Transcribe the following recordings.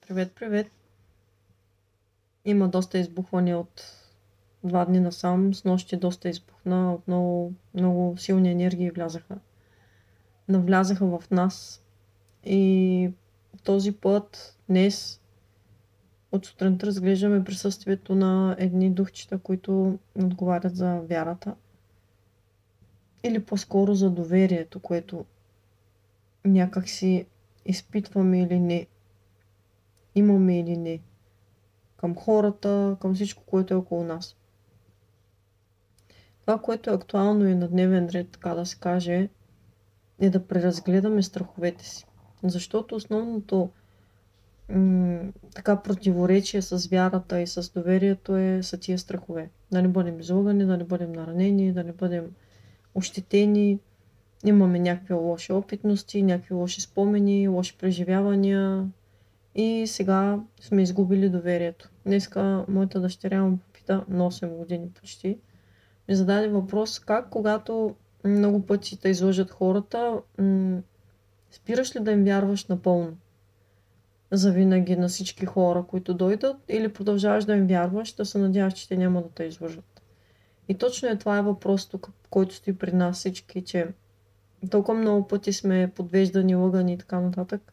Привет, привет. Има доста избухвания от 2 дни насам. С нощи доста избухна. Отново много силни енергии влязаха. Навлязаха в нас. И този път, днес, от сутринта разглеждаме присъствието на едни духчета, които отговарят за вярата. Или по-скоро за доверието, което някак си изпитваме или не. Имаме или не. Към хората, към всичко, което е около нас. Това, което е актуално и на дневен ред, така да се каже, е да преразгледаме страховете си. Защото основното така противоречие с вярата и с доверието са тия страхове. Да не бъдем излъгани, да не бъдем наранени, да не бъдем ощетени. Имаме някакви лоши опитности, някакви лоши спомени, лоши преживявания и сега сме изгубили доверието. Днеска моята дъщеря му попита на 8 години почти. Ми зададе въпрос как, когато много пъти те излъжат хората, спираш ли да им вярваш напълно? Завинаги на всички хора, които дойдат, или продължаваш да им вярваш, да се надяваш, че те няма да те излъжат? И точно това е въпрос тук, който стои при нас всички, че толкова много пъти сме подвеждани, лъгани и така нататък,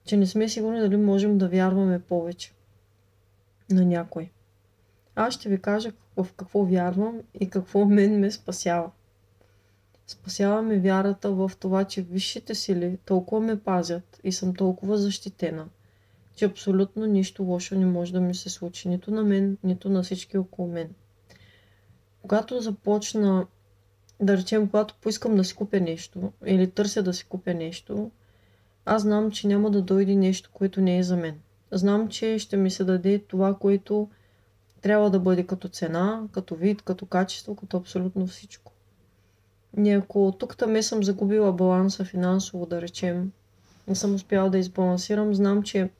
че не сме сигурни дали можем да вярваме повече на някой. Аз ще ви кажа в какво вярвам и какво мен ме спасява. Спасява ме вярата в това, че висшите сили толкова ме пазят и съм толкова защитена, че абсолютно нищо лошо не може да ми се случи, нито на мен, нито на всички около мен. Когато започна, да речем, когато поискам да си купя нещо или търся да си купя нещо, аз знам, че няма да дойде нещо, което не е за мен. Знам, че ще ми се даде това, което трябва да бъде като цена, като вид, като качество, като абсолютно всичко. И ако тук-таме съм загубила баланса финансово, да речем, не съм успяла да избалансирам, знам, че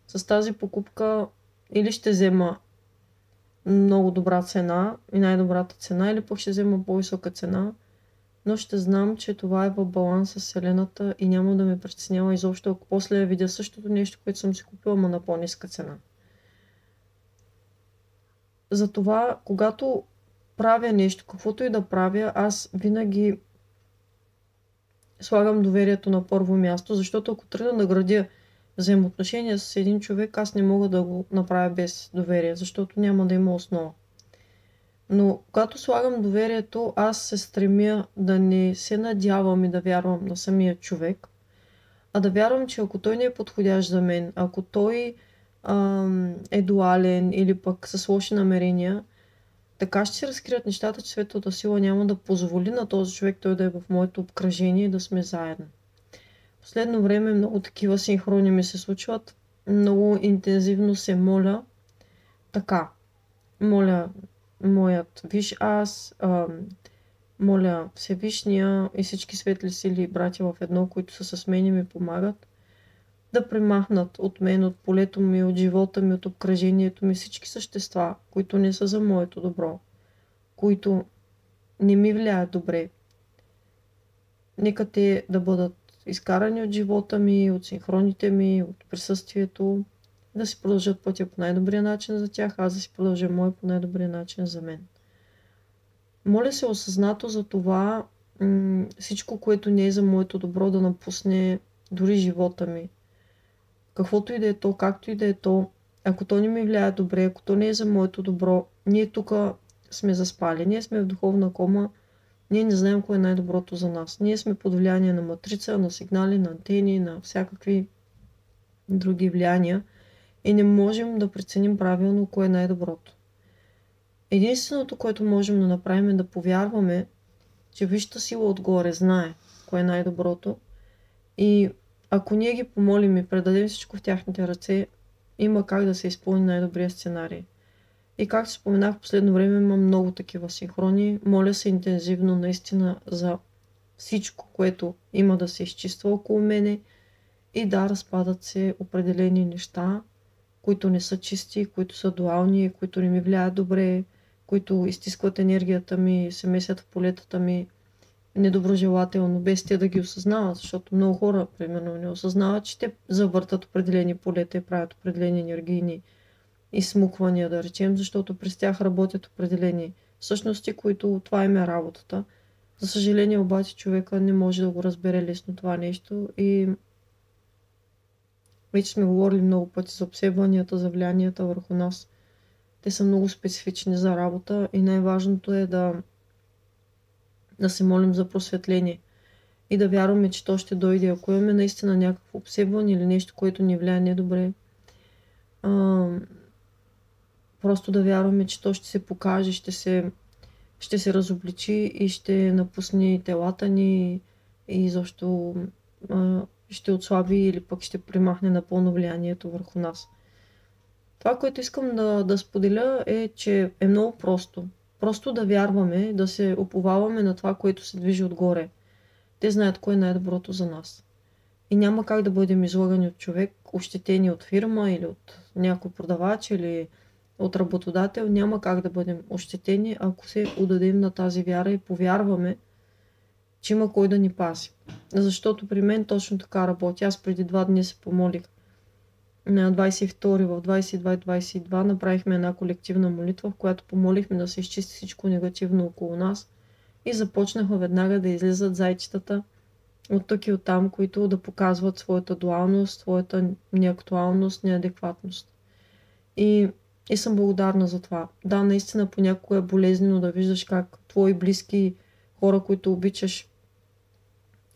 с тази покупка или ще взема много добра цена и най-добрата цена, или пък ще взема по-висока цена, но ще знам, че това е в баланс с Вселената и няма да ме притеснява изобщо, ако после я видя същото нещо, което съм си купила, но на по-ниска цена. Затова, когато правя нещо, каквото и да правя, аз винаги слагам доверието на първо място, защото ако тръгна да градя взаимоотношения с един човек, аз не мога да го направя без доверие, защото няма да има основа. Но когато слагам доверието, аз се стремя да не се надявам и да вярвам на самия човек, а да вярвам, че ако той не е подходящ за мен, ако той е дуален или пък с лоши намерения, така ще се разкрият нещата, че светлата сила няма да позволи на този човек той да е в моето обкръжение и да сме заедно. Последно време много такива синхрони ми се случват. Много интензивно се моля така. Моля моят виш аз, моля Всевишния и всички светли сили и братя в едно, които са с мен и ми помагат, да премахнат от мен, от полето ми, от живота ми, от обкръжението ми всички същества, които не са за моето добро, които не ми влияят добре. Нека те да бъдат изкарани от живота ми, от синхроните ми, от присъствието, да си продължат пътя по най-добрия начин за тях, аз да си продължа мой по най-добрия начин за мен. Моля се осъзнато за това всичко, което не е за моето добро, да напусне дори живота ми. Каквото и да е то, както и да е то, ако то не ми влияе добре, ако то не е за моето добро, ние тук сме заспали, ние сме в духовна кома, ние не знаем кое е най-доброто за нас. Ние сме под влияние на матрица, на сигнали, на антени, на всякакви други влияния и не можем да преценим правилно кое е най-доброто. Единственото, което можем да направим е да повярваме, че висшата сила отгоре знае кое е най-доброто и ако ние ги помолим и предадем всичко в тяхните ръце, има как да се изпълни най-добрия сценарий. И както споменах, в последно време има много такива синхрони. Моля се интензивно наистина за всичко, което има да се изчиства около мене. И да, разпадат се определени неща, които не са чисти, които са дуални, които не ми влияят добре, които изтискват енергията ми, се месят в полетата ми. недоброжелателно, без те да ги осъзнават, защото много хора, примерно, не осъзнават, че те завъртат определени полета и правят определени енергийни изсмуквания, да речем, защото през тях работят определени същности, които това им е работата. За съжаление обаче човека не може да го разбере лесно това нещо и вече сме говорили много пъти за обсебванията, за влиянията върху нас. Те са много специфични за работа и най-важното е да се молим за просветление и да вярваме, че то ще дойде. Ако имаме наистина някакво обсебване или нещо, което ни влияе недобре, просто да вярваме, че то ще се покаже, ще се разобличи и ще напусне телата ни и защо ще отслаби или пък ще примахне напълно влиянието върху нас. Това, което искам да споделя е, че е много просто. Просто да вярваме, да се уповаваме на това, което се движи отгоре. Те знаят кое е най-доброто за нас. И няма как да бъдем излагани от човек, ощетени от фирма или от някой продавач или от работодател. Няма как да бъдем ощетени, ако се отдадем на тази вяра и повярваме, че има кой да ни пази. Защото при мен точно така работи. Аз преди 2 дни се помолих на 22 в 22:22 направихме една колективна молитва, в която помолихме да се изчисти всичко негативно около нас и започнаха веднага да излизат зайчетата от тук и от там, които да показват своята дуалност, своята неактуалност, неадекватност. И съм благодарна за това. Да, наистина понякога е болезнено да виждаш как твои близки хора, които обичаш,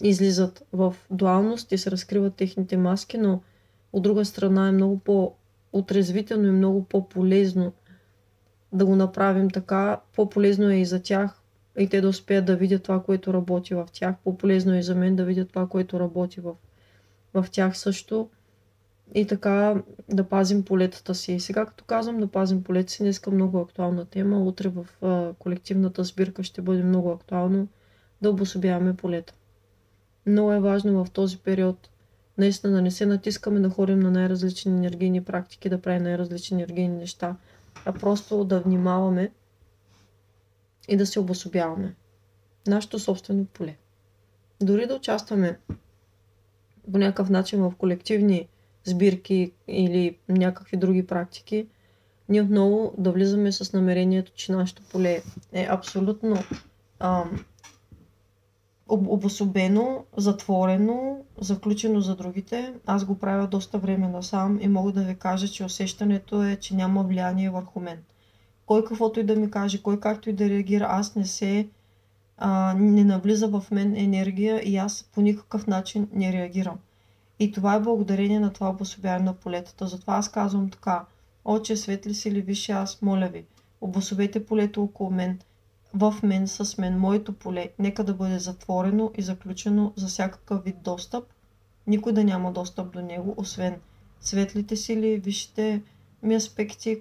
излизат в дуалност и се разкриват техните маски, но от друга страна е много по-отрезвително и много по-полезно да го направим така. По-полезно е и за тях и те да успеят да видят това, което работи в тях. По-полезно е и за мен да видят това, което работи в тях също. И така да пазим полетата си. И сега като казвам да пазим полетата си, днеска много актуална тема. Утре в колективната сбирка ще бъде много актуално да обособяваме полета. Много е важно в този период наистина да не се натискаме да ходим на най-различни енергийни практики, да правим най-различни енергийни неща, а просто да внимаваме и да се обособяваме. Нашето собствено поле. Дори да участваме по някакъв начин в колективни сбирки или някакви други практики, ние отново да влизаме с намерението, че нашето поле е абсолютно обособено, затворено, заключено за другите. Аз го правя доста време насам и мога да ви кажа, че усещането е, че няма влияние върху мен. Кой каквото и да ми каже, кой както и да реагира, аз не навлиза в мен енергия и аз по никакъв начин не реагирам. И това е благодарение на това обособяване на полетата. Затова аз казвам така: Отче, светли сили, висши аз, моля ви, обособете полето около мен, в мен, с мен, моето поле, нека да бъде затворено и заключено за всякакъв вид достъп. Никой да няма достъп до него, освен светлите сили, висшите ми аспекти,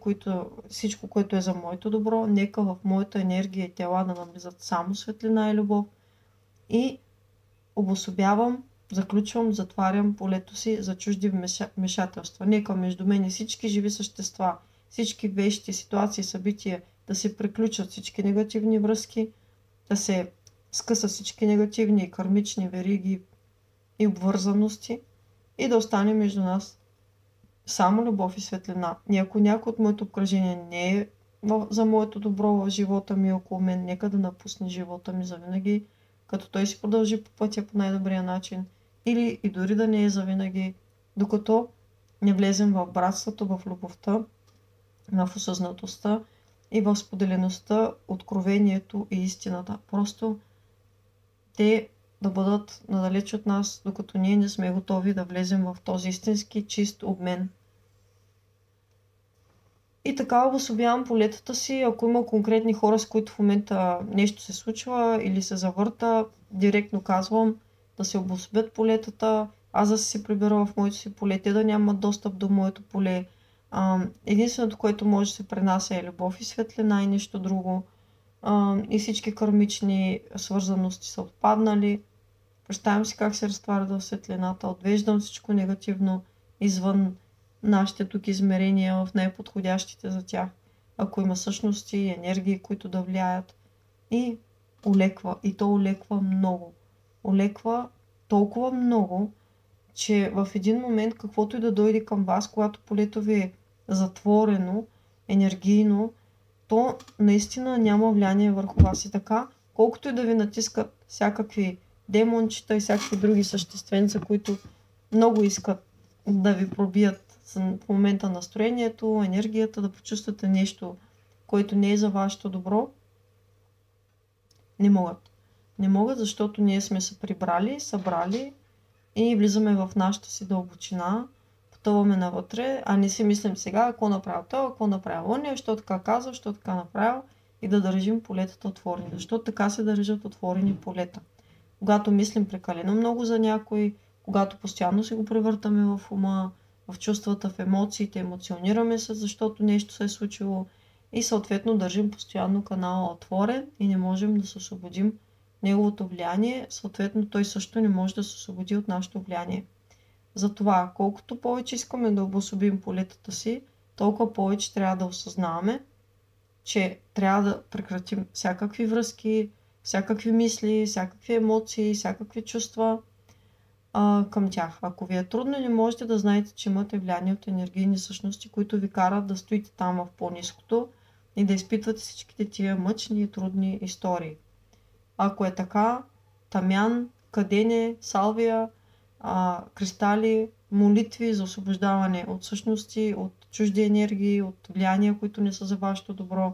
всичко, което е за моето добро. Нека в моята енергия и тела да навлизат само светлина и любов. И обособявам, заключвам, затварям полето си за чужди вмешателства. Нека между мен и всички живи същества, всички вещи, ситуации, събития да се приключат всички негативни връзки, да се скъсат всички негативни и кармични вериги и обвързаности и да остане между нас само любов и светлина. И ако някой от моето обкръжение не е за моето добро в живота ми около мен, нека да напусне живота ми завинаги, като той си продължи по пътя по най-добрия начин, или и дори да не е завинаги, докато не влезем в братството, в любовта, в осъзнатостта и в споделеността, откровението и истината. Просто те да бъдат надалеч от нас, докато ние не сме готови да влезем в този истински чист обмен. И така обособявам полетата си. Ако има конкретни хора, с които в момента нещо се случва или се завърта, директно казвам да се обособят полетата, аз да се прибера в моето си поле, те да нямат достъп до моето поле. Единственото, което може да се пренася е любов и светлина и нищо друго. И всички кармични свързаности са отпаднали. Представям си как се разтваря в светлината, отвеждам всичко негативно извън нашите тук измерения в най-подходящите за тях, ако има същности и енергии, които да влияят, и олеква и то олеква много. Олеква толкова много, че в един момент каквото и да дойде към вас, когато полето ви е затворено, енергийно, то наистина няма влияние върху вас. И така, колкото и да ви натискат всякакви демончета и всякакви други същественца, които много искат да ви пробият в момента настроението, енергията, да почувствате нещо, което не е за вашето добро, не могат. Не могат, защото ние сме се прибрали, събрали и влизаме в нашата си дълбочина, потъваме навътре, а не си мислим сега какво направил това, какво направил ония, защо така казва, защо така направил и да държим полетата отворени. Защото така се държат отворени полета. Когато мислим прекалено много за някой, когато постоянно си го превъртаме в ума, в чувствата, в емоциите, емоционираме се, защото нещо се е случило и съответно държим постоянно канала отворен и не можем да се освободим неговото влияние, съответно той също не може да се освободи от нашето влияние. Затова, колкото повече искаме да обособим полетата си, толкова повече трябва да осъзнаваме, че трябва да прекратим всякакви връзки, всякакви мисли, всякакви емоции, всякакви чувства към тях. Ако ви е трудно, не можете да знаете, че имате влияние от енергийни същности, които ви карат да стоите там в по-ниското и да изпитвате всичките тия мъчни и трудни истории. Ако е така, тамян, кадене, салвия, кристали, молитви за освобождаване от същности, от чужди енергии, от влияния, които не са за вашето добро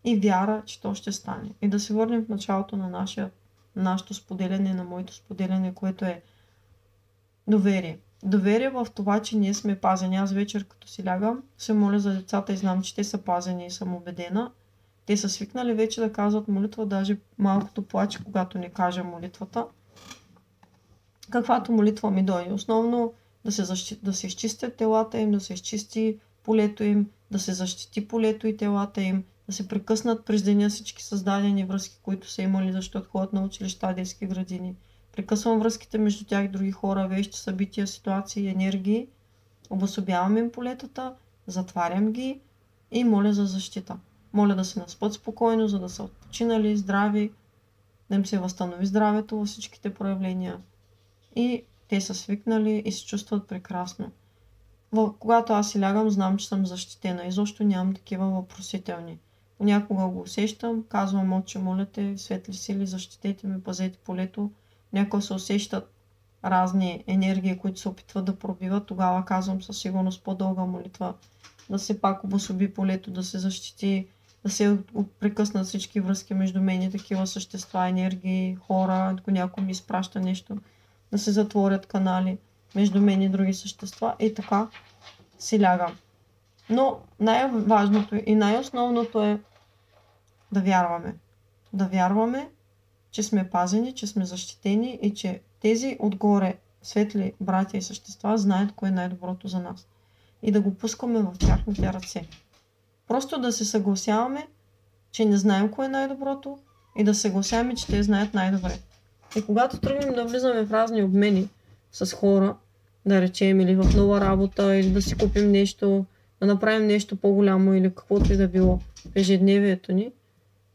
и вяра, че то ще стане. И да се върнем в началото на нашето споделяне, на моето споделяне, което е доверие. Доверие в това, че ние сме пазени. Аз вечер, като си лягам, се моля за децата и знам, че те са пазени и съм убедена. Те са свикнали вече да казват молитва, даже малкото плаче, когато не кажа молитвата. Каквато молитва ми дойде. Основно да се изчистят телата им, да се изчисти полето им, да се защити полето и телата им, да се прекъснат през деня всички създадени връзки, които са имали, защото ходят на училища, детски градини. Прекъсвам връзките между тях и други хора, вещи, събития, ситуации, енергии. Обособявам им полетата, затварям ги и моля за защита. Моля да се наспят спокойно, за да са отпочинали, здрави, да им се възстанови здравето във всичките проявления. И те са свикнали и се чувстват прекрасно. Когато аз си лягам, знам, че съм защитена. Изобщо нямам такива въпросителни. Понякога го усещам, казвам, отче, моля те, светли сили, защитете ме, пазете полето. Някога се усещат разни енергии, които се опитват да пробиват. Тогава казвам със сигурност по-дълга молитва, да се пак обособи полето, да се защити, да се прекъснат всички връзки между мен и такива същества, енергии, хора, ако някой ми изпраща нещо, да се затворят канали между мен и други същества и така си лягам. Но най-важното и най-основното е да вярваме. Да вярваме, че сме пазени, че сме защитени и че тези отгоре светли братя и същества знаят кое е най-доброто за нас. И да го пускаме в тяхните ръце. Просто да се съгласяваме, че не знаем кое е най-доброто и да се съгласяваме, че те знаят най-добре. И когато тръгнем да влизаме в разни обмени с хора, да речем, или в нова работа, или да си купим нещо, да направим нещо по-голямо или каквото и да било в ежедневието ни,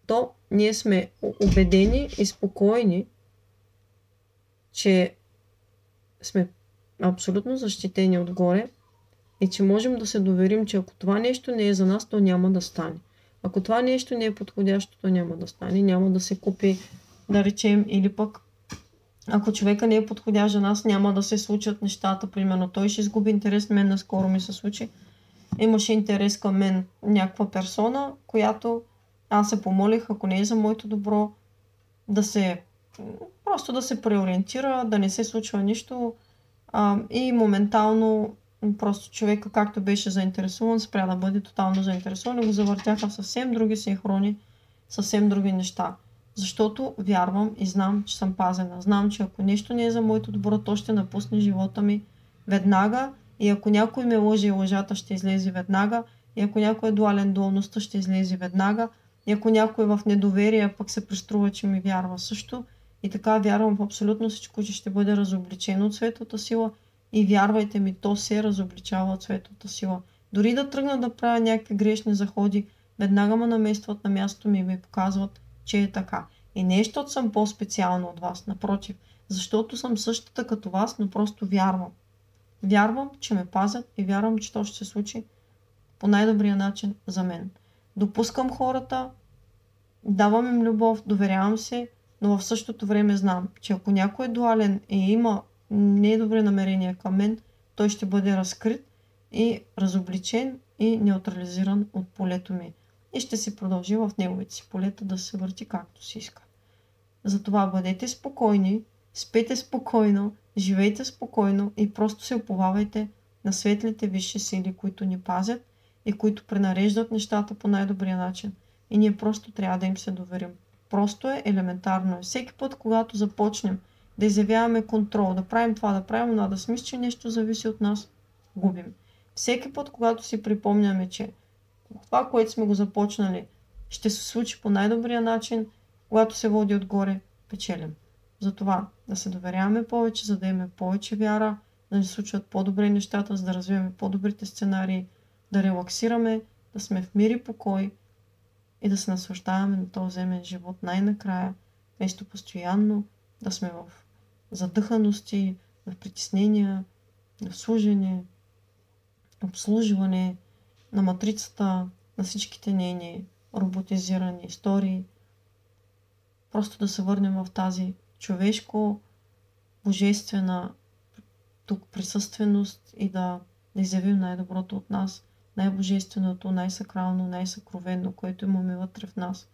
то ние сме убедени и спокойни, че сме абсолютно защитени отгоре и че можем да се доверим, че ако това нещо не е за нас, то няма да стане. Ако това нещо не е подходящо, то няма да стане, няма да се купи, да речем, или пък ако човека не е подходящ за нас, няма да се случат нещата. Примерно той ще изгуби интерес. Мен наскоро ми се случи. Имаше интерес към мен някаква персона, която аз се помолих, ако не е за моето добро, просто да се преориентира, да не се случва нищо. И моментално просто човека, както беше заинтересуван, спря да бъде тотално заинтересуван и го завъртяха в съвсем други синхрони, съвсем други неща. Защото вярвам и знам, че съм пазена. Знам, че ако нещо не е за моето добро, то ще напусне живота ми веднага. И ако някой ме лъже, лъжата ще излезе веднага. И ако някой е дуален, дуалността ще излезе веднага. И ако някой е в недоверие, пък се преструва, че ми вярва също. И така вярвам в абсолютно всичко, че ще бъде разобличено от светлата сила. И вярвайте ми, то се разобличава от светлата сила. Дори да тръгна да правя някакви грешни заходи, веднага ме наместват на мястото ми и ми показват, че е така. И не защото съм по-специална от вас, напротив, защото съм същата като вас, но просто вярвам. Вярвам, че ме пазят и вярвам, че то ще се случи по най-добрия начин за мен. Допускам хората, давам им любов, доверявам се, но в същото време знам, че ако някой е дуален и има недобри намерения към мен, той ще бъде разкрит и разобличен и неутрализиран от полето ми. И ще се продължи в неговите си полета да се върти както си иска. Затова бъдете спокойни, спете спокойно, живейте спокойно и просто се уповавайте на светлите висши сили, които ни пазят и които пренареждат нещата по най-добрия начин. И ние просто трябва да им се доверим. Просто е елементарно. Всеки път, когато започнем да изявяваме контрол, да правим това, да правим това, да си мислим, че нещо зависи от нас, губим. Всеки път, когато си припомняме, че това, което сме го започнали, ще се случи по най-добрия начин, когато се води отгоре, печелим. Затова да се доверяваме повече, за да имаме повече вяра, да ни случват по-добре нещата, за да развиваме по-добрите сценарии, да релаксираме, да сме в мир и покой и да се наслаждаваме на този земен живот най-накрая, вместо постоянно да сме в задъханости, в притеснения, в служене, обслужване на матрицата, на всичките нейни роботизирани истории. Просто да се върнем в тази човешко, божествена тук присъственост и да изявим най-доброто от нас, най-божественото, най-сакрално, най-съкровенно, което имаме вътре в нас.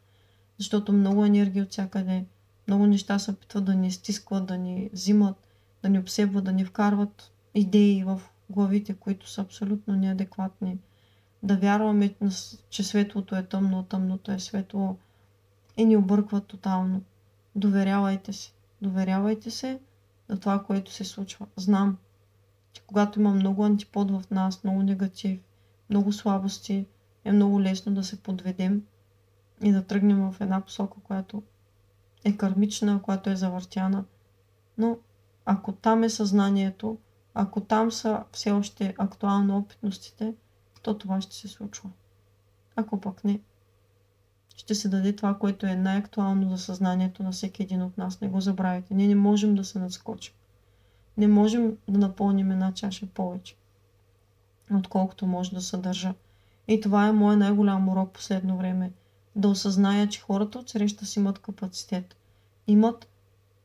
Защото много енергия от всякъде, много неща се опитват да ни стискват, да ни взимат, да ни обсебват, да ни вкарват идеи в главите, които са абсолютно неадекватни. Да вярваме, че светлото е тъмно, тъмното е светло и ни объркват тотално. Доверявайте се. Доверявайте се на това, което се случва. Знам, че когато има много антипод в нас, много негатив, много слабости, е много лесно да се подведем и да тръгнем в една посока, която е кармична, която е завъртяна. Но ако там е съзнанието, ако там са все още актуално опитностите, то това ще се случва. Ако пък не, ще се даде това, което е най-актуално за съзнанието на всеки един от нас. Не го забравяйте. Ние не можем да се надскочим. Не можем да напълним една чаша повече, отколкото може да съдържа. И това е моят най-голям урок последно време. Да осъзная, че хората отсреща си имат капацитет. Имат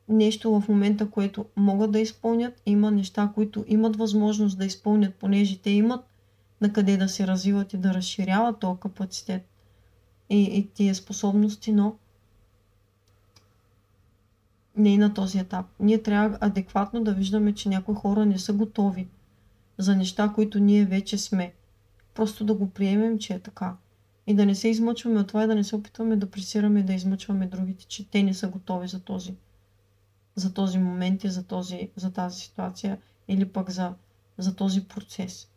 нещо в момента, което могат да изпълнят. Има неща, които имат възможност да изпълнят, понеже те имат на къде да се развиват и да разширяват този капацитет и тия способности, но не и на този етап. Ние трябва адекватно да виждаме, че някои хора не са готови за неща, които ние вече сме. Просто да го приемем, че е така. И да не се измъчваме от това и да не се опитваме да пресираме и да измъчваме другите, че те не са готови за този момент и за тази ситуация или пък за този процес.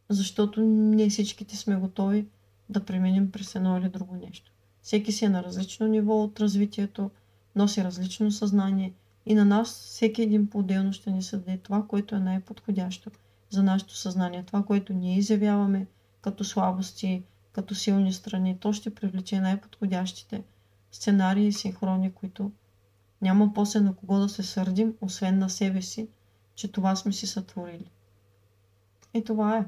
Защото не всичките сме готови да преминем през едно или друго нещо. Всеки си е на различно ниво от развитието, носи различно съзнание и на нас всеки един по-отделно ще ни се даде това, което е най-подходящо за нашето съзнание. Това, което ние изявяваме като слабости, като силни страни, то ще привлече най-подходящите сценарии и синхрони, които няма после на кого да се сърдим, освен на себе си, че това сме си сътворили. И това е.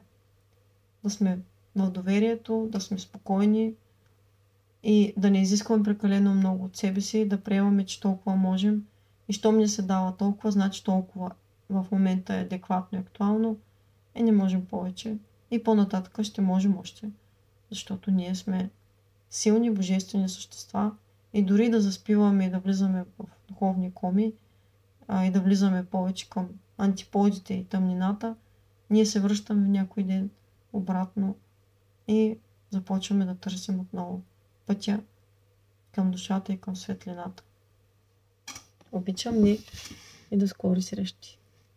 Да сме в доверието, да сме спокойни и да не изискваме прекалено много от себе си, да приемаме, че толкова можем и щом ни се дава толкова, значи толкова в момента е адекватно и актуално и не можем повече. И по-нататък ще можем още, защото ние сме силни божествени същества и дори да заспиваме и да влизаме в духовни коми и да влизаме повече към антиподите и тъмнината, ние се връщаме някой ден обратно и започваме да търсим отново пътя към душата и към светлината. Обичам ни и до скори срещи!